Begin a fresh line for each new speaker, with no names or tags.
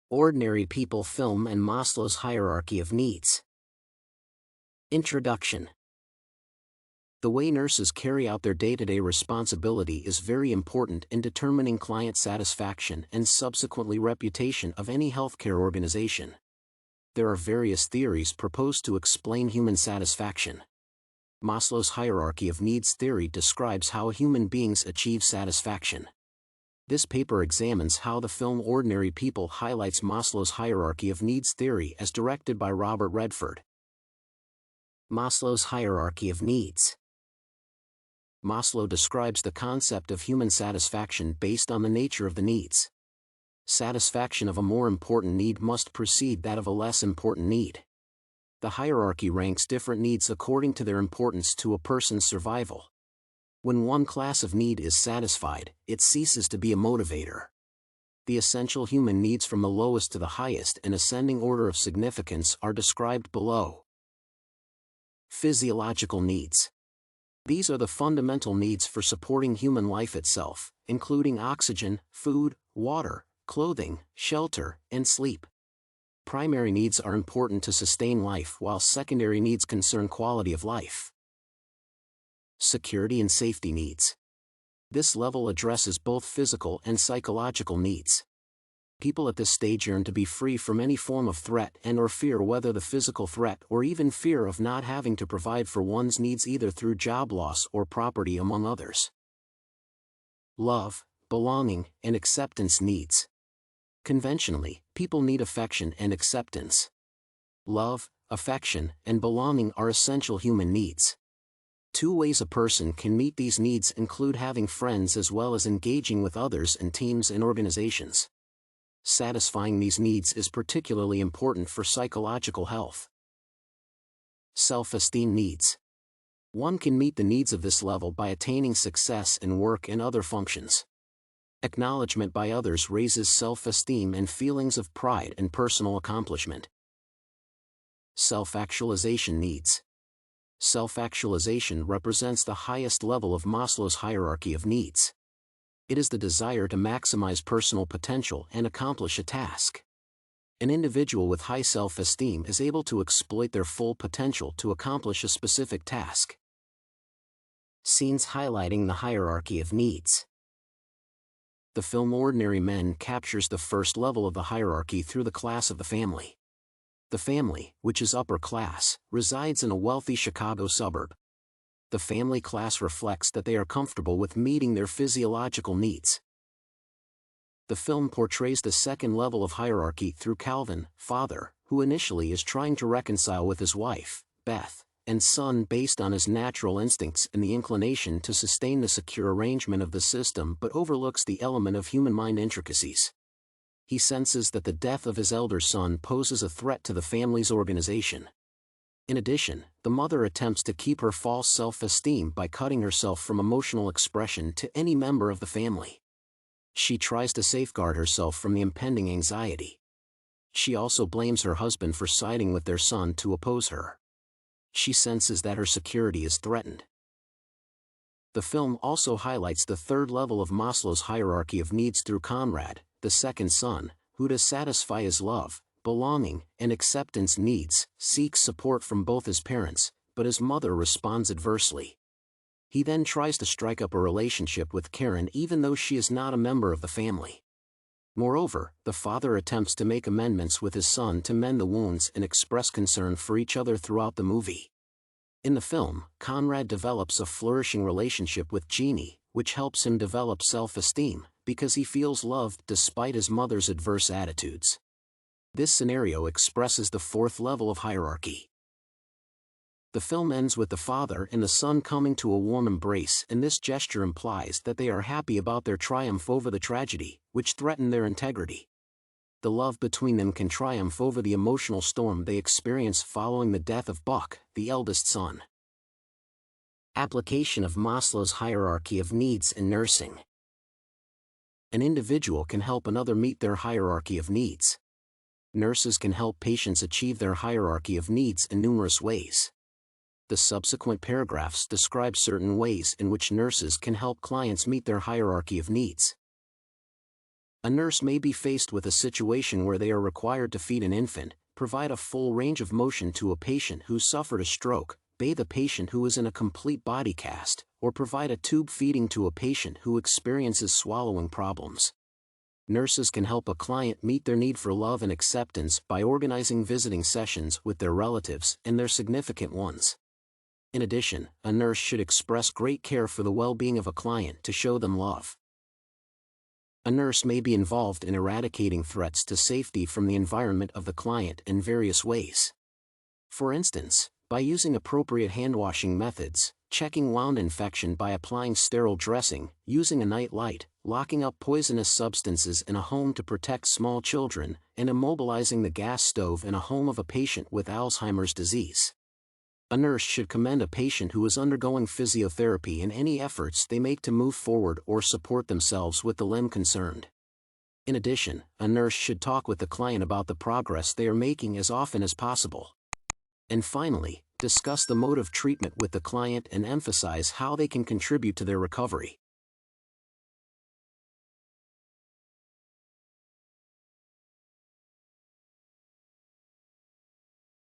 Ordinary People Film and Maslow's Hierarchy of Needs. Introduction. The way nurses carry out their day-to-day responsibility is very important in determining client satisfaction and subsequently reputation of any healthcare organization. There are various theories proposed to explain human satisfaction. Maslow's hierarchy of needs theory describes how human beings achieve satisfaction. This paper examines how the film Ordinary People highlights Maslow's hierarchy of needs theory as directed by Robert Redford. Maslow's hierarchy of needs. Maslow describes the concept of human satisfaction based on the nature of the needs. Satisfaction of a more important need must precede that of a less important need. The hierarchy ranks different needs according to their importance to a person's survival. When one class of need is satisfied, it ceases to be a motivator. The essential human needs from the lowest to the highest in ascending order of significance are described below. Physiological needs. These are the fundamental needs for supporting human life itself, including oxygen, food, water, clothing, shelter, and sleep. Primary needs are important to sustain life, while secondary needs concern quality of life. Security and safety needs. This level addresses both physical and psychological needs. People at this stage yearn to be free from any form of threat and/or fear, whether the physical threat or even fear of not having to provide for one's needs either through job loss or property, among others. Love, belonging, and acceptance needs. Conventionally, people need affection and acceptance. Love, affection, and belonging are essential human needs. Two ways a person can meet these needs include having friends as well as engaging with others in teams and organizations. Satisfying these needs is particularly important for psychological health. Self-esteem needs. One can meet the needs of this level by attaining success in work and other functions. Acknowledgement by others raises self-esteem and feelings of pride and personal accomplishment. Self-actualization needs. Self-actualization represents the highest level of Maslow's hierarchy of needs. It is the desire to maximize personal potential and accomplish a task. An individual with high self-esteem is able to exploit their full potential to accomplish a specific task. Scenes highlighting the hierarchy of needs. The film Ordinary Men captures the first level of the hierarchy through the class of the family. The family, which is upper class, resides in a wealthy Chicago suburb. The family class reflects that they are comfortable with meeting their physiological needs. The film portrays the second level of hierarchy through Calvin, father, who initially is trying to reconcile with his wife, Beth, and son based on his natural instincts and the inclination to sustain the secure arrangement of the system, but overlooks the element of human mind intricacies. He senses that the death of his elder son poses a threat to the family's organization. In addition, the mother attempts to keep her false self-esteem by cutting herself from emotional expression to any member of the family. She tries to safeguard herself from the impending anxiety. She also blames her husband for siding with their son to oppose her. She senses that her security is threatened. The film also highlights the third level of Maslow's hierarchy of needs through Conrad, the second son, who to satisfy his love, belonging, and acceptance needs, seeks support from both his parents, but his mother responds adversely. He then tries to strike up a relationship with Karen even though she is not a member of the family. Moreover, the father attempts to make amendments with his son to mend the wounds and express concern for each other throughout the movie. In the film, Conrad develops a flourishing relationship with Jeannie, which helps him develop self-esteem, because he feels loved despite his mother's adverse attitudes. This scenario expresses the fourth level of hierarchy. The film ends with the father and the son coming to a warm embrace, and this gesture implies that they are happy about their triumph over the tragedy, which threatened their integrity. The love between them can triumph over the emotional storm they experience following the death of Buck, the eldest son. Application of Maslow's hierarchy of needs in nursing. An individual can help another meet their hierarchy of needs. Nurses can help patients achieve their hierarchy of needs in numerous ways. The subsequent paragraphs describe certain ways in which nurses can help clients meet their hierarchy of needs. A nurse may be faced with a situation where they are required to feed an infant, provide a full range of motion to a patient who suffered a stroke, bathe a patient who is in a complete body cast, or provide a tube feeding to a patient who experiences swallowing problems. Nurses can help a client meet their need for love and acceptance by organizing visiting sessions with their relatives and their significant ones. In addition, a nurse should express great care for the well-being of a client to show them love. A nurse may be involved in eradicating threats to safety from the environment of the client in various ways. For instance, by using appropriate hand-washing methods, checking wound infection by applying sterile dressing, using a night light, locking up poisonous substances in a home to protect small children, and immobilizing the gas stove in a home of a patient with Alzheimer's disease. A nurse should commend a patient who is undergoing physiotherapy in any efforts they make to move forward or support themselves with the limb concerned. In addition, a nurse should talk with the client about the progress they are making as often as possible. And finally, discuss the mode of treatment with the client and emphasize how they can contribute to their recovery.